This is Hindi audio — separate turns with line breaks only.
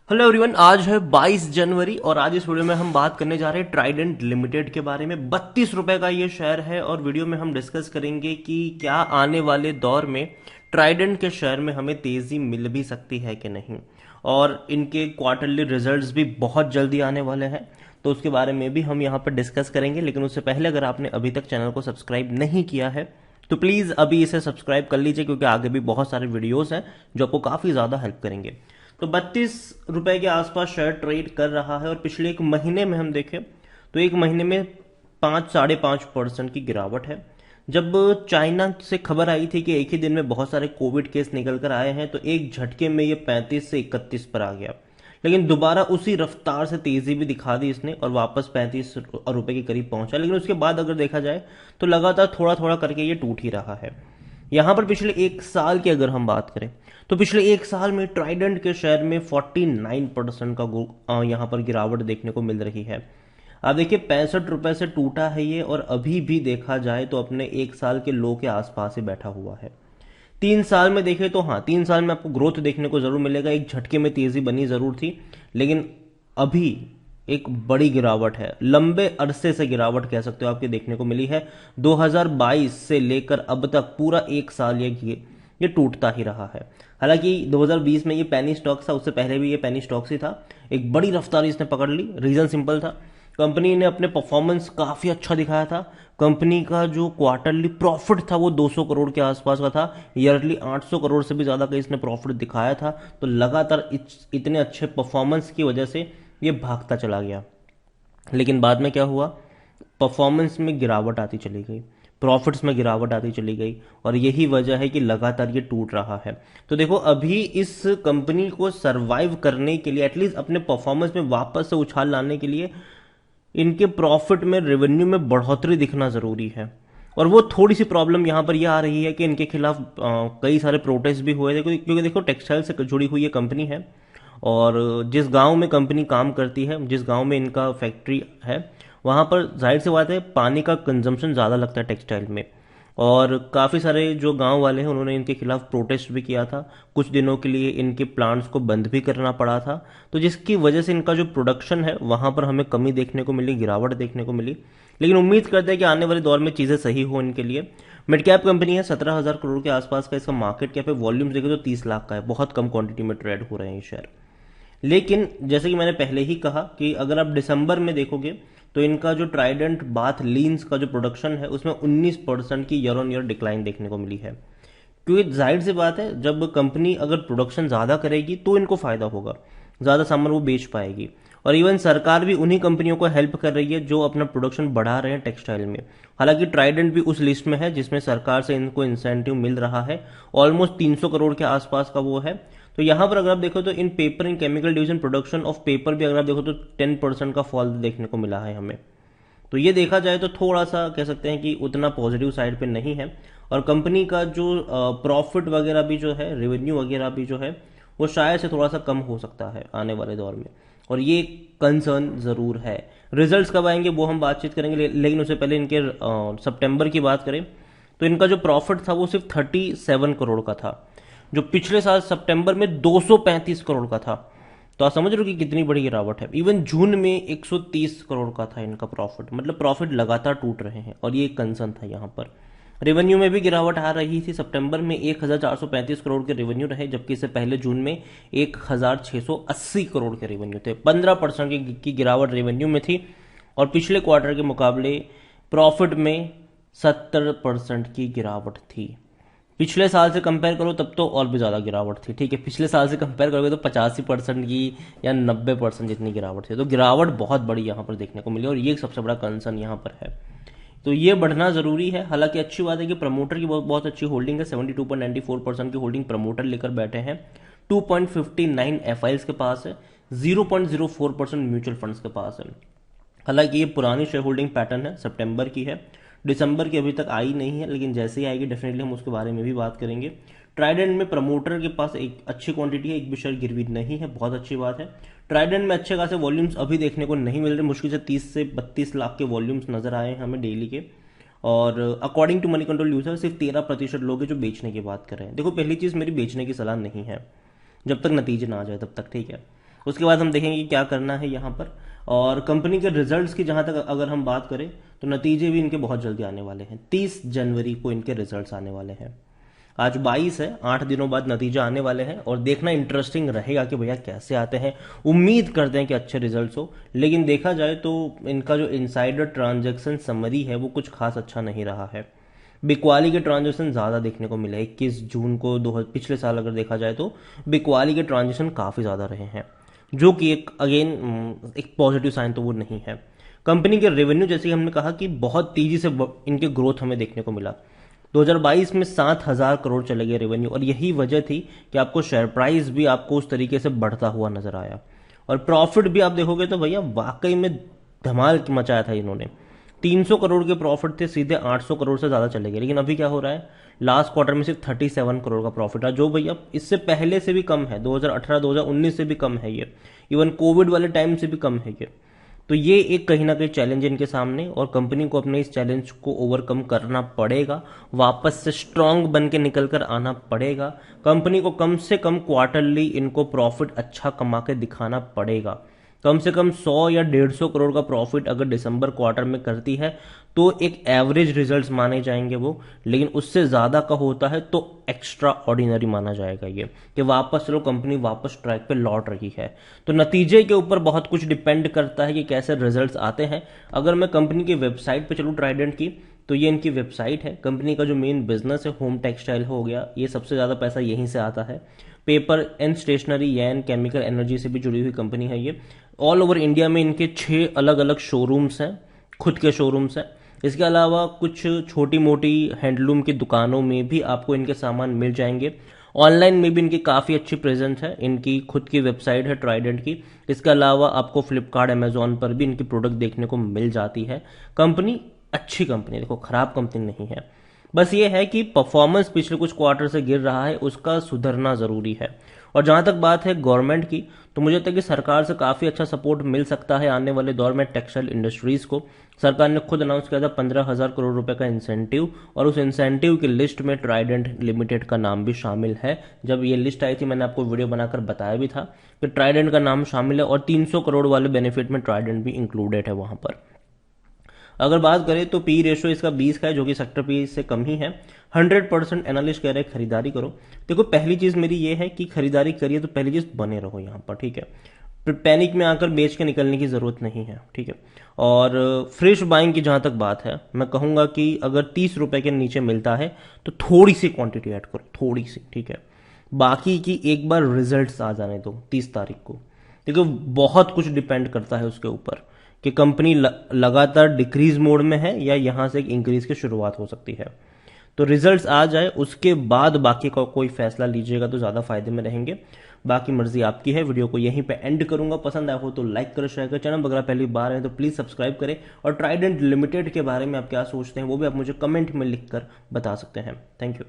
हेलो एवरीवन, आज है 22 जनवरी और आज इस वीडियो में हम बात करने जा रहे हैं ट्राइडेंट लिमिटेड के बारे में। 32 रुपए का ये शेयर है और वीडियो में हम डिस्कस करेंगे कि क्या आने वाले दौर में ट्राइडेंट के शेयर में हमें तेजी मिल भी सकती है कि नहीं। और इनके क्वार्टरली रिजल्ट्स भी बहुत जल्दी आने वाले हैं, तो उसके बारे में भी हम यहाँ पर डिस्कस करेंगे। लेकिन उससे पहले अगर आपने अभी तक चैनल को सब्सक्राइब नहीं किया है तो प्लीज़ अभी इसे सब्सक्राइब कर लीजिए, क्योंकि आगे भी बहुत सारे वीडियोस हैं जो आपको काफ़ी ज़्यादा हेल्प करेंगे। तो 32 रुपए के आसपास शेयर ट्रेड कर रहा है और पिछले एक महीने में हम देखें तो एक महीने में 5-5.5% की गिरावट है। जब चाइना से खबर आई थी कि एक ही दिन में बहुत सारे कोविड केस निकल कर आए हैं तो एक झटके में ये 35 से 31 पर आ गया, लेकिन दोबारा उसी रफ्तार से तेजी भी दिखा दी इसने और वापस 35 रुपए के करीब पहुंचा। लेकिन उसके बाद अगर देखा जाए तो लगातार थोड़ा थोड़ा करके ये टूट ही रहा है। यहां पर पिछले एक साल की अगर हम बात करें तो पिछले एक साल में ट्राइडेंट के शेयर में 49% का यहां पर गिरावट देखने को मिल रही है। आप देखिए 65 रुपए से टूटा है ये और अभी भी देखा जाए तो अपने एक साल के लो के आसपास ही बैठा हुआ है। 3 साल में देखें तो हाँ, 3 साल में आपको ग्रोथ देखने को जरूर मिलेगा, एक झटके में तेजी बनी जरूर थी, लेकिन अभी एक बड़ी गिरावट है, लंबे अरसे से गिरावट कह सकते हो आपके देखने को मिली है। 2022 से लेकर अब तक पूरा एक साल ये टूटता ही रहा है। हालांकि 2020 में ये पैनी स्टॉक्स था, उससे पहले भी ये पैनी स्टॉक्स ही था। एक बड़ी रफ्तार इसने पकड़ ली। रीजन सिंपल था, कंपनी ने अपने परफॉर्मेंस काफी अच्छा दिखाया था। कंपनी का जो क्वार्टरली प्रॉफिट था वो 200 करोड़ के आसपास का था, ईयरली 800 करोड़ से भी ज्यादा का इसने प्रॉफिट दिखाया था। तो लगातार इतने अच्छे परफॉर्मेंस की वजह से ये भागता चला गया। लेकिन बाद में क्या हुआ, परफॉर्मेंस में गिरावट आती चली गई, प्रॉफिट्स में गिरावट आती चली गई और यही वजह है कि लगातार ये टूट रहा है। तो देखो अभी इस कंपनी को सरवाइव करने के लिए, एटलीस्ट अपने परफॉर्मेंस में वापस से उछाल लाने के लिए इनके प्रॉफिट में, रेवेन्यू में बढ़ोतरी दिखना जरूरी है। और वो थोड़ी सी प्रॉब्लम यहाँ पर यह आ रही है कि इनके खिलाफ कई सारे प्रोटेस्ट भी हुए थे, क्योंकि देखो टेक्सटाइल से जुड़ी हुई ये कंपनी है और जिस गांव में कंपनी काम करती है, जिस गांव में इनका फैक्ट्री है, वहां पर जाहिर सी बात है पानी का कंजम्पशन ज़्यादा लगता है टेक्सटाइल में। और काफ़ी सारे जो गांव वाले हैं उन्होंने इनके खिलाफ प्रोटेस्ट भी किया था, कुछ दिनों के लिए इनके प्लांट्स को बंद भी करना पड़ा था। तो जिसकी वजह से इनका जो प्रोडक्शन है वहां पर हमें कमी देखने को मिली, गिरावट देखने को मिली। लेकिन उम्मीद करते हैं कि आने वाले दौर में चीज़ें सही हो इनके लिए। मिड कैप कंपनी है, 17,000 करोड़ के आसपास का इसका मार्केट कैप है। वॉल्यूम्स देखें तो 30 लाख का है, बहुत कम क्वांटिटी में ट्रेड हो रहे हैं ये शेयर। लेकिन जैसे कि मैंने पहले ही कहा कि अगर आप दिसंबर में देखोगे तो इनका जो ट्राइडेंट बाथ लीन्स का जो प्रोडक्शन है उसमें 19% की ईयर ऑन ईयर डिक्लाइन देखने को मिली है। क्योंकि जाहिर सी बात है, जब कंपनी अगर प्रोडक्शन ज़्यादा करेगी तो इनको फायदा होगा, ज़्यादा सामान वो बेच पाएगी। और इवन सरकार भी उन्हीं कंपनियों को हेल्प कर रही है जो अपना प्रोडक्शन बढ़ा रहे हैं टेक्सटाइल में। हालांकि ट्राइडेंट भी उस लिस्ट में है जिसमें सरकार से इनको इंसेंटिव मिल रहा है, ऑलमोस्ट 300 करोड़ के आसपास का वो है। तो यहां पर अगर आप देखो तो इन paper, in chemical division production of paper भी अगर आप देखो तो 10% का फॉल देखने को मिला है हमें। तो ये देखा जाए तो थोड़ा सा कह सकते हैं कि उतना पॉजिटिव साइड पे नहीं है। और कंपनी का जो प्रॉफिट वगैरह भी जो है, रेवेन्यू वगैरह भी जो है, वो शायद से थोड़ा सा कम हो सकता है आने वाले दौर में, और ये कंसर्न जरूर है। रिजल्ट्स कब आएंगे वो हम बातचीत करेंगे, लेकिन उससे पहले इनके सितंबर की बात करें तो इनका जो प्रॉफिट था वो सिर्फ 37 करोड़ का था, जो पिछले साल सितंबर में 235 करोड़ का था। तो आप समझ रहे हो कि कितनी बड़ी गिरावट है। इवन जून में 130 करोड़ का था इनका प्रॉफिट, मतलब प्रॉफिट लगातार टूट रहे हैं और ये एक कंसर्न था यहाँ पर। रेवेन्यू में भी गिरावट आ रही थी, सितंबर में 1435 करोड़ के रेवेन्यू रहे, जबकि इससे पहले जून में 1680 करोड़ के रेवेन्यू थे। 15% की गिरावट रेवेन्यू में थी और पिछले क्वार्टर के मुकाबले प्रॉफिट में 70% की गिरावट थी। पिछले साल से कंपेयर करो तब तो और भी ज्यादा गिरावट थी, ठीक है, पिछले साल से कंपेयर करोगे तो 85% की या 90% जितनी गिरावट थी। तो गिरावट बहुत बड़ी यहाँ पर देखने को मिली और ये सबसे बड़ा कंसर्न यहाँ पर है। तो ये बढ़ना जरूरी है। हालांकि अच्छी बात है कि प्रमोटर की बहुत बहुत अच्छी होल्डिंग है, 72.94% की होल्डिंग प्रमोटर लेकर बैठे हैं। 2.59 एफआईएल्स के पास है, 0.04% म्यूचुअल फंड्स के पास है। हालांकि ये पुरानी शेयर होल्डिंग पैटर्न है, सितंबर की है, दिसंबर की अभी तक आई नहीं है, लेकिन जैसे ही आएगी डेफिनेटली हम उसके बारे में भी बात करेंगे। ट्राइडेंट में प्रमोटर के पास एक अच्छी क्वांटिटी है, एक भी शेयर गिरवी नहीं है, बहुत अच्छी बात है। ट्राइडेंट में अच्छे खासे वॉल्यूम्स अभी देखने को नहीं मिल रहे, मुश्किल से 30 से 32 लाख के वॉल्यूम्स नजर आए हैं हमें डेली के। और according to Moneycontrol user सिर्फ 13% लोग हैं जो बेचने की बात कर रहे हैं। देखो पहली चीज, मेरी बेचने की सलाह नहीं है, जब तक नतीजे ना आ जाए तब तक, ठीक है। उसके बाद हम देखेंगे कि क्या करना है यहाँ पर। और कंपनी के रिजल्ट्स की जहाँ तक अगर हम बात करें तो नतीजे भी इनके बहुत जल्दी आने वाले हैं। 30 जनवरी को इनके रिजल्ट्स आने वाले हैं। आज 22 है, 8 दिनों बाद नतीजा आने वाले हैं और देखना इंटरेस्टिंग रहेगा कि भैया कैसे आते हैं। उम्मीद करते हैं कि अच्छे रिजल्ट्स हो, लेकिन देखा जाए तो इनका जो इनसाइडर ट्रांजैक्शन समरी है वो कुछ खास अच्छा नहीं रहा है। बिकवाली के ट्रांजेक्शन ज़्यादा देखने को मिले। 21 जून को पिछले साल अगर देखा जाए तो बिकवाली के ट्रांजेक्शन काफ़ी ज़्यादा रहे हैं, जो कि एक अगेन एक पॉजिटिव साइन तो वो नहीं है। कंपनी के रेवेन्यू जैसे कि हमने कहा कि बहुत तेज़ी से इनके ग्रोथ हमें देखने को मिला। 2022 में 7,000 करोड़ चले गए रेवेन्यू, और यही वजह थी कि आपको शेयर प्राइस भी आपको उस तरीके से बढ़ता हुआ नजर आया। और प्रॉफिट भी आप देखोगे तो भैया वाकई में धमाल मचाया था इन्होंने। 300 करोड़ के प्रॉफिट थे, सीधे 800 करोड़ से ज़्यादा चले गए। लेकिन अभी क्या हो रहा है, लास्ट क्वार्टर में सिर्फ 37 करोड़ का प्रॉफिट है, जो भैया इससे पहले से भी कम है। 2018-2019 से भी कम है ये, इवन कोविड वाले टाइम से भी कम है ये। तो ये एक कहीं ना कहीं चैलेंज है इनके सामने, और कंपनी को अपने इस चैलेंज को ओवरकम करना पड़ेगा, वापस से स्ट्रांग बन के निकल कर आना पड़ेगा। कंपनी को कम से कम क्वार्टरली इनको प्रॉफिट अच्छा कमा के दिखाना पड़ेगा। कम से कम 100 या 150 करोड़ का प्रॉफिट अगर दिसंबर क्वार्टर में करती है तो एक एवरेज रिजल्ट्स माने जाएंगे वो, लेकिन उससे ज़्यादा का होता है तो एक्स्ट्रा ऑर्डिनरी माना जाएगा ये, कि वापस चलो कंपनी वापस ट्रैक पे लौट रही है। तो नतीजे के ऊपर बहुत कुछ डिपेंड करता है कि कैसे रिजल्ट्स आते हैं। अगर मैं कंपनी की वेबसाइट पे चलूँ ट्राइडेंट की, तो ये इनकी वेबसाइट है। कंपनी का जो मेन बिजनेस है होम टेक्सटाइल हो गया, ये सबसे ज़्यादा पैसा यहीं से आता है। Paper and stationery, yarn, chemical, energy से भी जुड़ी हुई कंपनी है ये। ऑल ओवर इंडिया में इनके 6 अलग अलग शोरूम्स हैं, खुद के शोरूम्स हैं। इसके अलावा कुछ छोटी मोटी हैंडलूम की दुकानों में भी आपको इनके सामान मिल जाएंगे। ऑनलाइन में भी इनकी काफ़ी अच्छी प्रेजेंस है। इनकी खुद की वेबसाइट है ट्राइडेंट की। इसके अलावा आपको फ्लिपकार्ट, अमेजोन पर भी इनकी प्रोडक्ट देखने को मिल जाती है। कंपनी अच्छी कंपनी, देखो खराब कंपनी नहीं है। बस ये है कि परफॉर्मेंस पिछले कुछ क्वार्टर से गिर रहा है, उसका सुधरना ज़रूरी है। और जहाँ तक बात है गवर्नमेंट की, तो मुझे लगता है कि सरकार से काफ़ी अच्छा सपोर्ट मिल सकता है आने वाले दौर में टेक्सटाइल इंडस्ट्रीज़ को। सरकार ने खुद अनाउंस किया था 15,000 करोड़ रुपए का इंसेंटिव, और उस इंसेंटिव की लिस्ट में ट्राइडेंट लिमिटेड का नाम भी शामिल है। जब ये लिस्ट आई थी मैंने आपको वीडियो बनाकर बताया भी था कि ट्राइडेंट का नाम शामिल है, और 300 करोड़ वाले बेनिफिट में ट्राइडेंट भी इंक्लूडेड है वहाँ पर। अगर बात करें तो पी रेशो इसका 20 का है, जो कि सेक्टर पी से कम ही है। 100% एनालिस्ट कह रहे हैं खरीदारी करो। देखो पहली चीज़ मेरी ये है कि खरीदारी करिए तो पहली चीज़ बने रहो यहाँ पर, ठीक है। फिर पैनिक में आकर बेच के निकलने की ज़रूरत नहीं है, ठीक है। और फ्रेश बाइंग की जहाँ तक बात है, मैं कहूँगा कि अगर 30 रुपए के नीचे मिलता है तो थोड़ी सी क्वांटिटी ऐड करो, थोड़ी सी, ठीक है। बाकी की एक बार रिजल्ट्स आ जाने दो 30 तारीख को। देखो बहुत कुछ डिपेंड करता है उसके ऊपर कि कंपनी लगातार डिक्रीज मोड में है या यहां से एक इंक्रीज की शुरुआत हो सकती है। तो रिजल्ट्स आ जाए उसके बाद बाकी का कोई फैसला लीजिएगा तो ज़्यादा फायदे में रहेंगे। बाकी मर्जी आपकी है। वीडियो को यहीं पे एंड करूंगा। पसंद आया हो तो लाइक करो, शेयर करो। चैनल अगर पहली बार है तो प्लीज़ सब्सक्राइब करें। और ट्राइडेंट लिमिटेड के बारे में आप क्या सोचते हैं वो भी आप मुझे कमेंट में लिख कर बता सकते हैं। Thank you.